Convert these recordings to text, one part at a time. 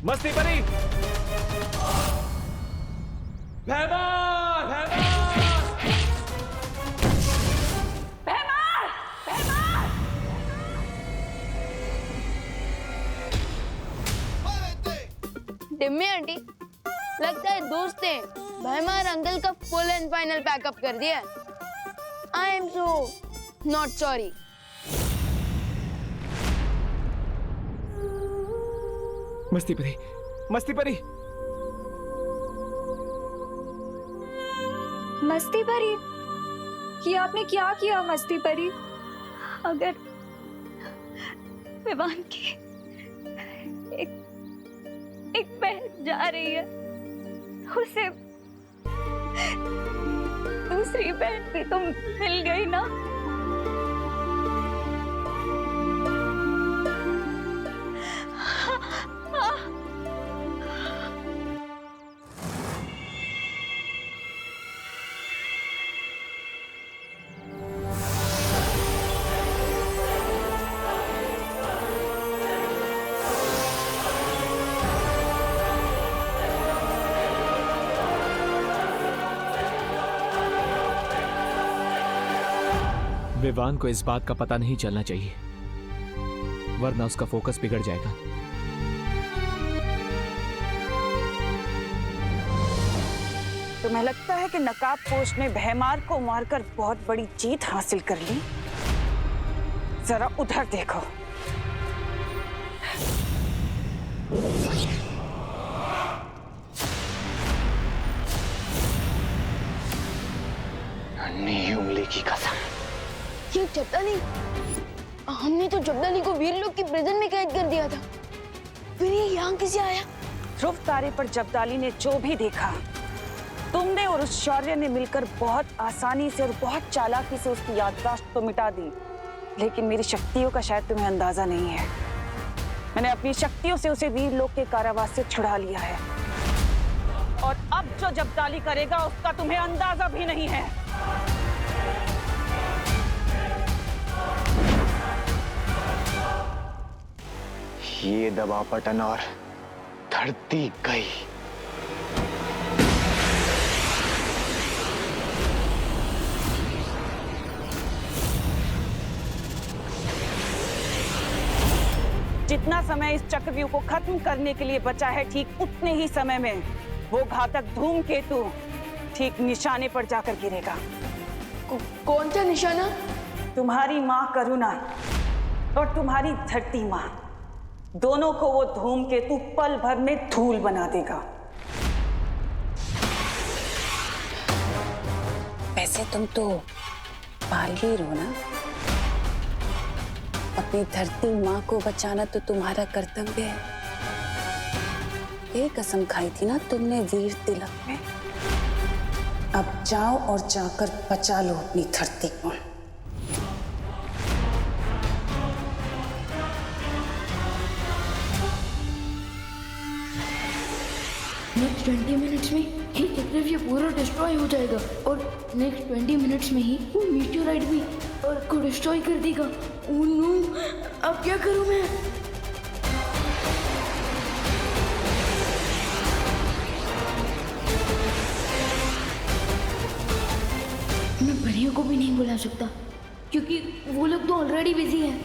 मस्ती परी, भैमार, भैमार, भैमार, भैमार। डिम्मी आंटी, लगता है दोस्त ने भैमार अंकल का फुल एंड फाइनल पैकअप कर दिया। I am so not sorry. मस्ती परी, मस्ती परी। मस्ती परी, ये आपने क्या किया मस्ती परी? अगर विवान की एक बहन जा रही है, उसे दूसरी बहन भी तो मिल गई ना। विवान को इस बात का पता नहीं चलना चाहिए, वरना उसका फोकस बिगड़ जाएगा। तुम्हें लगता है कि नकाबपोश ने भैमार को मारकर बहुत बड़ी जीत हासिल कर ली? जरा उधर देखो। नन्ही उंगली की कसम, ये जब्दाली, हमने तो जब्दाली को वीर लोग की प्रिजन में कैद कर दिया था, फिर ये यहाँ कैसे आया? ध्रुव तारे पर जब्दाली ने जो भी देखा, तुमने और उस शौर्य ने मिलकर बहुत आसानी से और बहुत चालाकी से उसकी याददाश्त तो मिटा दी। लेकिन मेरी शक्तियों का शायद तुम्हें अंदाजा नहीं है। मैंने अपनी शक्तियों से उसे वीर लोक के कारावास से छुड़ा लिया है, और अब जो जब्दाली करेगा उसका तुम्हें अंदाजा भी नहीं है। ये दबा पटन और धरती गई। जितना समय इस चक्रव्यूह को खत्म करने के लिए बचा है, ठीक उतने ही समय में वो घातक धूमकेतु ठीक निशाने पर जाकर गिरेगा। कौन सा निशाना? तुम्हारी माँ करुणा और तुम्हारी धरती माँ, दोनों को वो धूमकेतु पल भर में धूल बना देगा। वैसे तुम तो बालवीर हो ना? अपनी धरती माँ को बचाना तो तुम्हारा कर्तव्य है। ये कसम खाई थी ना तुमने वीर तिलक में। अब जाओ और जाकर बचा लो अपनी धरती को। नेक्स्ट 20 मिनट्स में ये चक्रव्यूह पूरा डिस्ट्रॉय हो जाएगा, और नेक्स्ट 20 मिनट्स में ही वो मीटियोराइट भी अर्थ को डिस्ट्रॉय कर देगा। ओह नो, अब क्या करूं मैं? मैं परियों को भी नहीं बुला सकता, क्योंकि वो लोग तो ऑलरेडी बिजी हैं।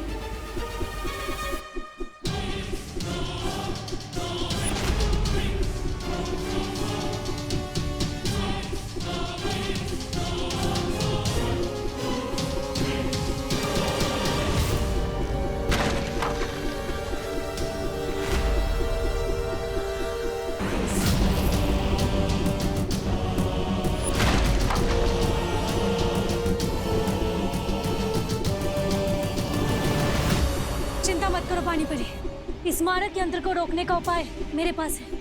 पानी पड़ी। इस मारक यंत्र को रोकने का उपाय मेरे पास है।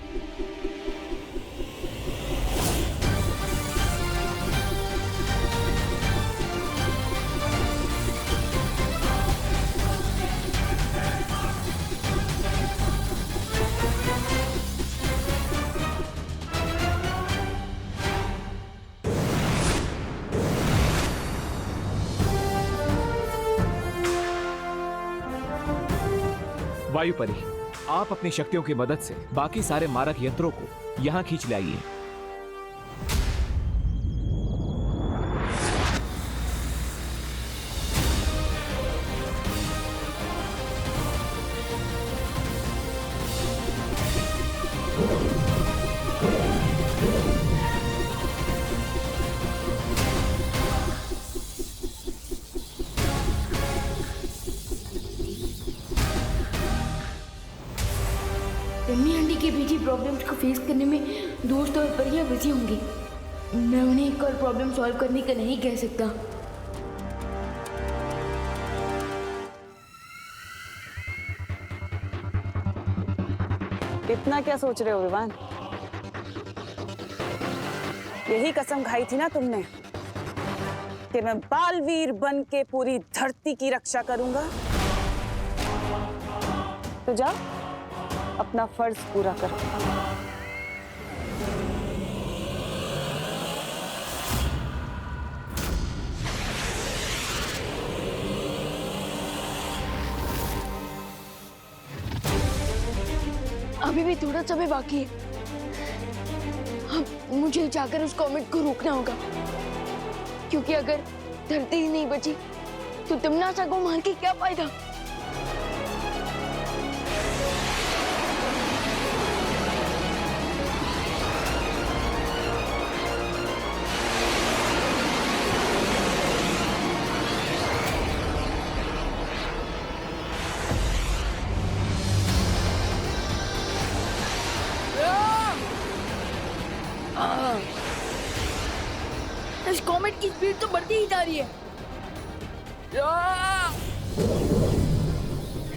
वायु परी, आप अपनी शक्तियों की मदद से बाकी सारे मारक यंत्रों को यहाँ खींच लाइए। टम्मी आंटी के बीच प्रॉब्लम्स को फेस करने में दोस्त और परियां बिजी होंगी। मैं उन्हें एक और प्रॉब्लम सॉल्व करने का नहीं कह सकता। इतना क्या सोच रहे हो विवान? यही कसम खाई थी ना तुमने कि मैं बालवीर बन के पूरी धरती की रक्षा करूंगा। तो जा अपना फर्ज पूरा करो। अभी भी थोड़ा समय बाकी है। अब मुझे जाकर उस कॉमेट को रोकना होगा, क्योंकि अगर धरती ही नहीं बची तो तमनासा को मार के क्या फायदा। इस कॉमेट की स्पीड तो बढ़ती ही जा रही है।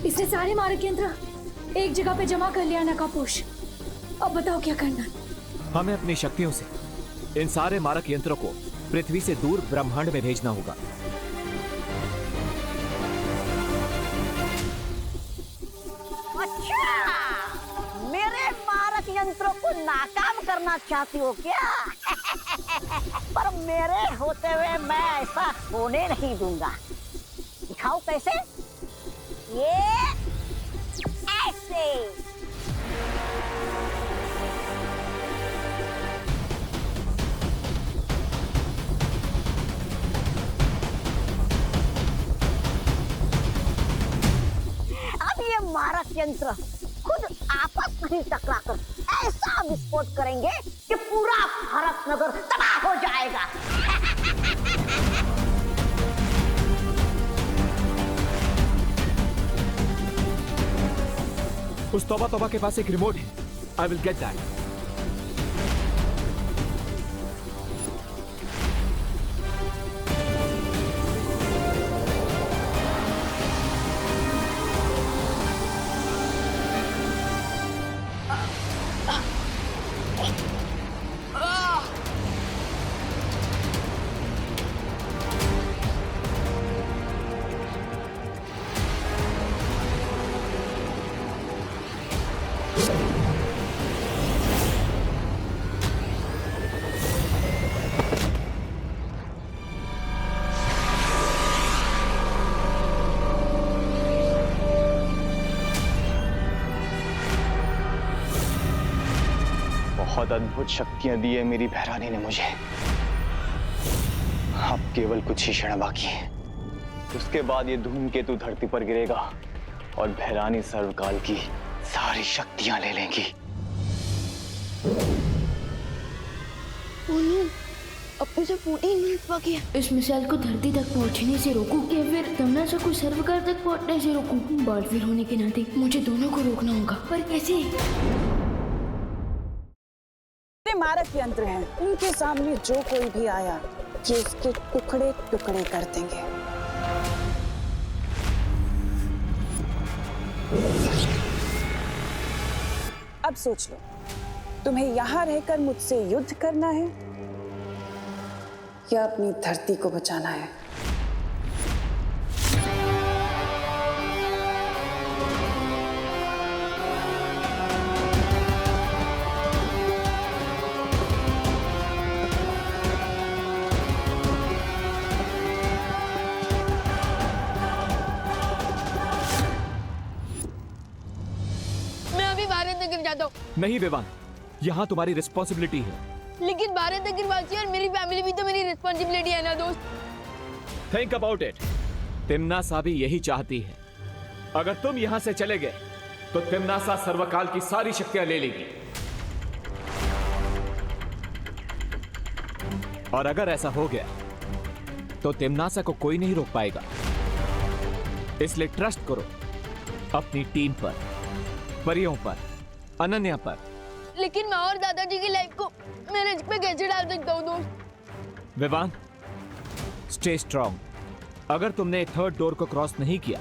इसने सारे मारक यंत्र एक जगह पे जमा कर लिया नकापोश। अब बताओ क्या करना। हमें अपनी शक्तियों से इन सारे मारक यंत्रों को पृथ्वी से दूर ब्रह्मांड में भेजना होगा। अच्छा, मेरे मारक यंत्रों को नाकाम करना चाहती हो क्या? पर मेरे होते हुए मैं ऐसा होने नहीं दूंगा। दिखाओ कैसे? ये ऐसे। अब ये मारक यंत्र खुद आपस में ही टकराकर ऐसा विस्फोट करेंगे कि पूरा भारत नगर तबाह हो जाएगा। उस तौबा तौबा के पास एक रिमोट है। I will get that. बहुत अद्भुत शक्तियां दी है मेरी बहरानी ने मुझे। अब केवल कुछ ही क्षण बाकी है, उसके बाद ये धूमकेतु धरती पर गिरेगा और बहरानी सर्वकाल की सारी शक्तियां ले लेंगी। अब तो सिर्फ 14 मिनट बाकी है। इस मिसाइल को धरती तक पहुंचने से रोकूं या फिर तमनासा को सर्वकाल तक पहुंचने से रोकूं? बालवीर होने के नाते मुझे दोनों को रोकना होगा, पर कैसे? मारक यंत्र हैं, उनके सामने जो कोई भी आया ये उसके टुकड़े टुकड़े कर देंगे। अब सोच लो, तुम्हें यहाँ रहकर मुझसे युद्ध करना है या अपनी धरती को बचाना है? चाहता हूँ। नहीं विवान, यहाँ तुम्हारी रिस्पॉन्सिबिलिटी है। लेकिन भारत अग्रवाल और मेरी फैमिली भी तो मेरी रिस्पॉन्सिबिलिटी है ना दोस्त। Think about it. तिम्नासा भी यही चाहती है। अगर तुम यहाँ से चले गए तो तिम्नासा सर्वकाल की सारी शक्तियां ले लेगी, और अगर ऐसा हो गया तो तिम्नासा को कोई नहीं रोक पाएगा। इसलिए ट्रस्ट करो अपनी टीम पर, परियों पर, अनन्या पर। लेकिन मैं और दादाजी की लाइफ को मैं रिस्क पे कैसे डाल सकता हूँ दोस्त? Vivaan, stay strong. अगर तुमने थर्ड डोर को क्रॉस नहीं किया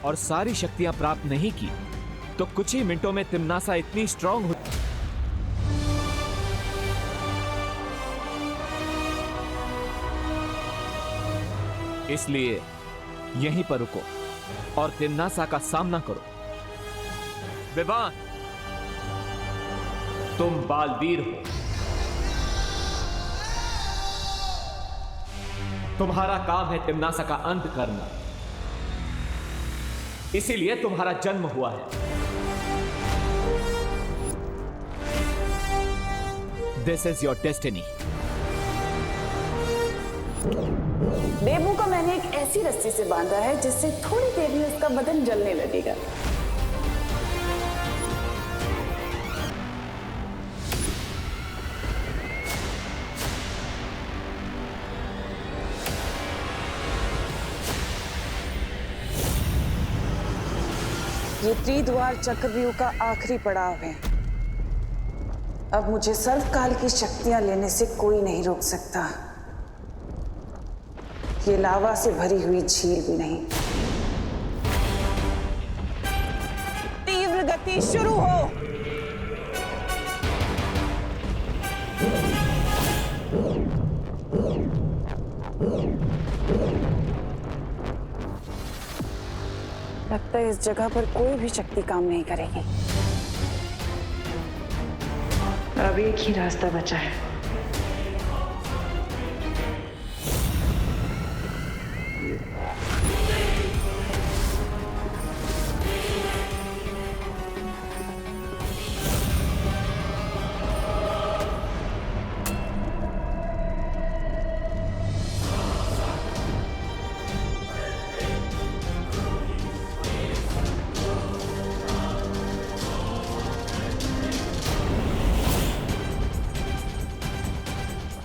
और सारी शक्तियां प्राप्त नहीं की तो कुछ ही मिनटों में तिम्नासा इतनी स्ट्रांग हो। इसलिए यहीं पर रुको और तिम्नासा का सामना करो। विवान, तुम बालवीर हो। तुम्हारा काम है तिम्नासा का अंत करना, इसीलिए तुम्हारा जन्म हुआ है। This is your destiny. बेबू को मैंने एक ऐसी रस्सी से बांधा है जिससे थोड़ी देर में उसका बदन जलने लगेगा। ये त्रिद्वार चक्रव्यूह का आखिरी पड़ाव है। अब मुझे सर्वकाल की शक्तियां लेने से कोई नहीं रोक सकता। ये लावा से भरी हुई झील भी नहीं। तीव्र गति शुरू हो। लगता है इस जगह पर कोई भी शक्ति काम नहीं करेगी। अब एक ही रास्ता बचा है।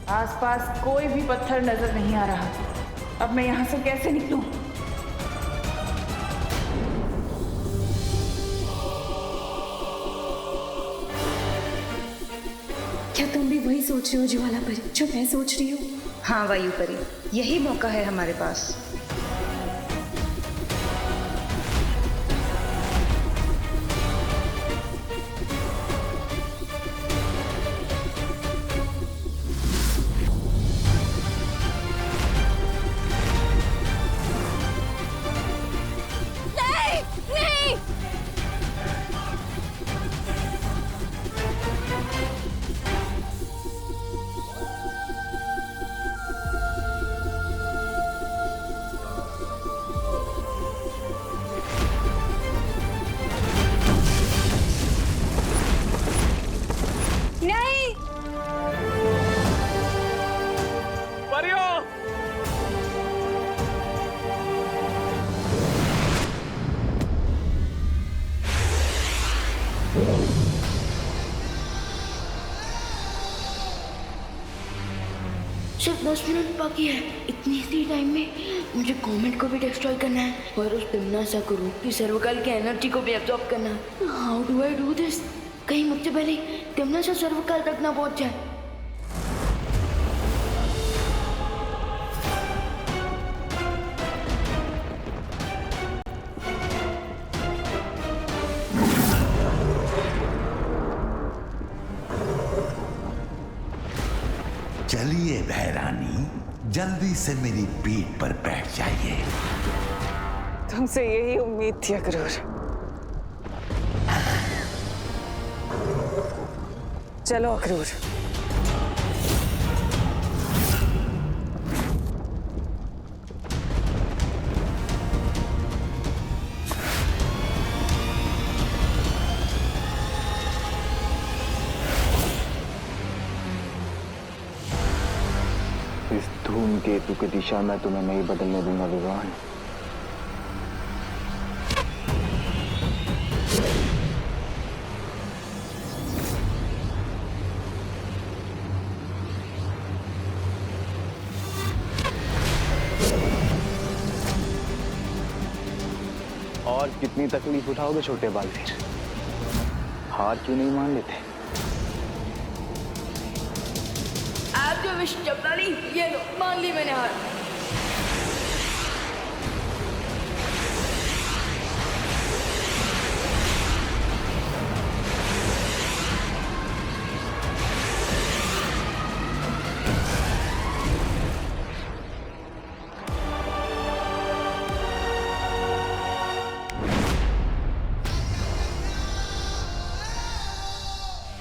आसपास कोई भी पत्थर नजर नहीं आ रहा। अब मैं यहाँ से कैसे निकलूं? क्या तुम भी वही सोच रही हो ज्वाला परी जो मैं सोच रही हूँ? हाँ वायु परी, यही मौका है हमारे पास। सिर्फ 10 मिनट बाकी है। इतनी सी टाइम में मुझे कॉमेट को भी डिस्ट्रॉय करना है और उस तिम्नासा को रूप की सर्वकाल की एनर्जी को भी एब्जॉर्ब करना है। How do I do this? कहीं मुझसे पहले तिम्नासा सर्वकाल तक ना पहुंच जाए। चलिए भैरानी, जल्दी से मेरी पीठ पर बैठ जाइए। तुमसे यही उम्मीद थी अक्रूर। चलो अक्रूर। इस धूमकेतु की दिशा मैं तुम्हें नहीं बदलने दूंगा विवान। और कितनी तकलीफ उठाओगे छोटे बालवीर? हार क्यों नहीं मान लेते? आप जो विश जबदाली, ये लो, मान ली मैंने हार।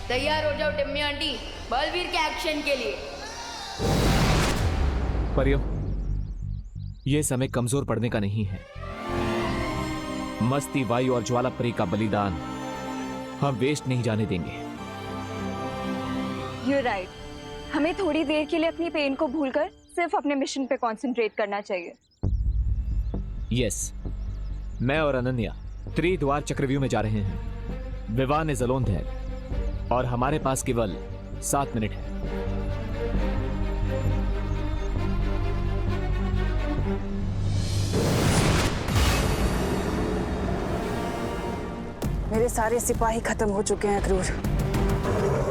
तैयार हो जाओ टिम्मी आंटी, बलवीर के एक्शन के लिए। परियों, यह समय कमजोर पड़ने का नहीं है। मस्ती, वायु और ज्वालापरी का बलिदान हम वेस्ट नहीं जाने देंगे। You're right. हमें थोड़ी देर के लिए अपनी पेन को भूलकर सिर्फ अपने मिशन पे कंसंट्रेट करना चाहिए। यस, मैं और अनन्या त्रिद्वार चक्रव्यूह में जा रहे हैं। विवान इज अलोन देयर और हमारे पास केवल 7 मिनट है। मेरे सारे सिपाही खत्म हो चुके हैं क्रूर।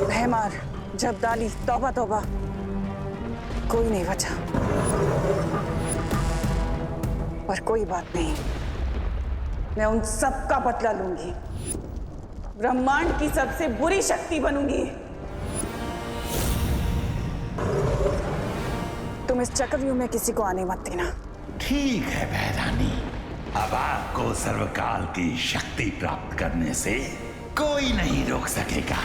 भैमार, जबदाली, तौबा तौबा, कोई नहीं बचा। पर कोई बात नहीं, मैं उन सब का बदला लूंगी। ब्रह्मांड की सबसे बुरी शक्ति बनूंगी। तुम इस चक्रव्यूह में किसी को आने मत देना। ठीक है भैरानी, अब आपको सर्वकाल की शक्ति प्राप्त करने से कोई नहीं रोक सकेगा।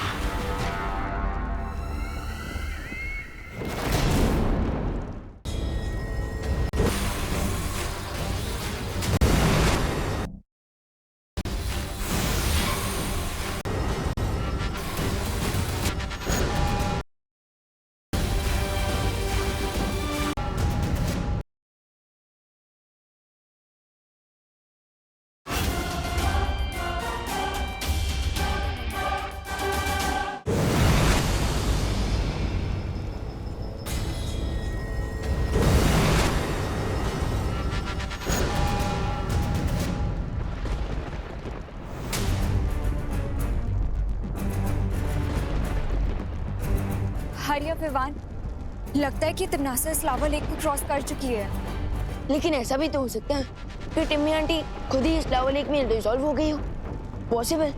हारिया विवान, लगता है कि तिम्नासा इस लावा लेक को क्रॉस कर चुकी है। लेकिन ऐसा भी तो हो सकता है कि टिम्मी आंटी खुद ही इस लावा लेक में डिसॉल्व हो गई हो। पॉसिबल।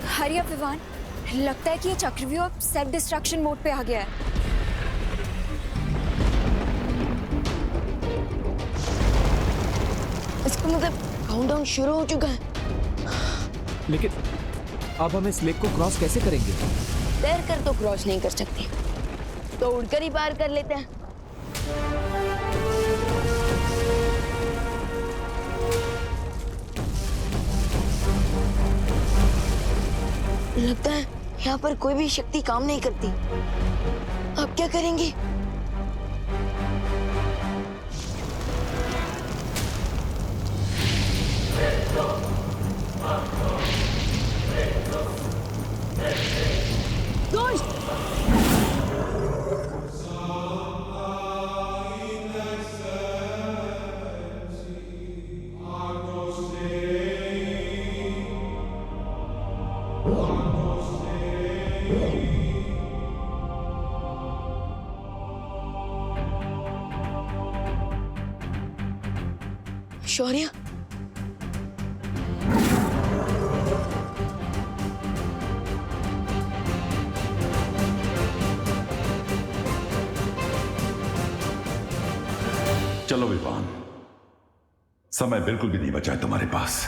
हारिया विवान, लगता है कि ये चक्रव्यूह अब सेल्फ डिस्ट्रक्शन मोड पे आ गया है। इसका मतलब काउंटडाउन शुरू हो चुका है। लेकिन अब हम इस लेक को क्रॉस कैसे करेंगे? तैर कर तो क्रॉस नहीं कर सकते, तो उड़कर ही पार कर लेते हैं। लगता है यहाँ पर कोई भी शक्ति काम नहीं करती। अब क्या करेंगे? शौर्य, चलो विवान, समय बिल्कुल भी नहीं बचा है तुम्हारे पास।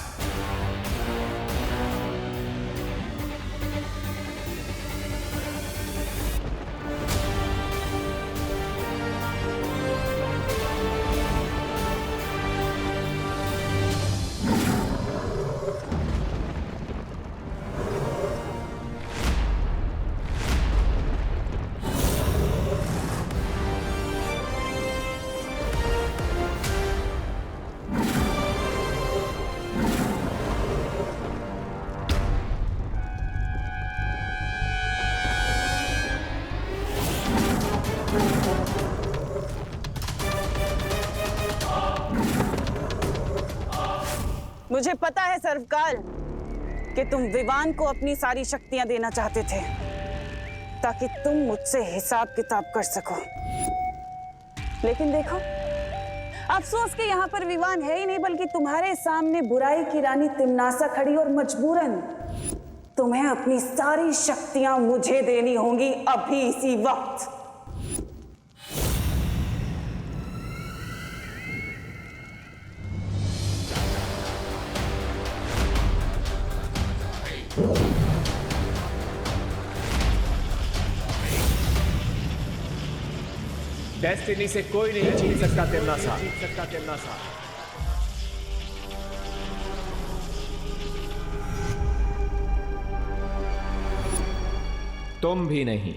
मुझे पता है सर्वकाल कि तुम विवान को अपनी सारी शक्तियां देना चाहते थे ताकि तुम मुझसे हिसाब किताब कर सको। लेकिन देखो, अफसोस कि यहाँ पर विवान है ही नहीं, बल्कि तुम्हारे सामने बुराई की रानी तिम्नासा खड़ी और मजबूरन तुम्हें अपनी सारी शक्तियां मुझे देनी होंगी अभी इसी वक्त। डेस्टिनी से कोई नहीं छीन सकता तिम्नासा। तुम भी नहीं।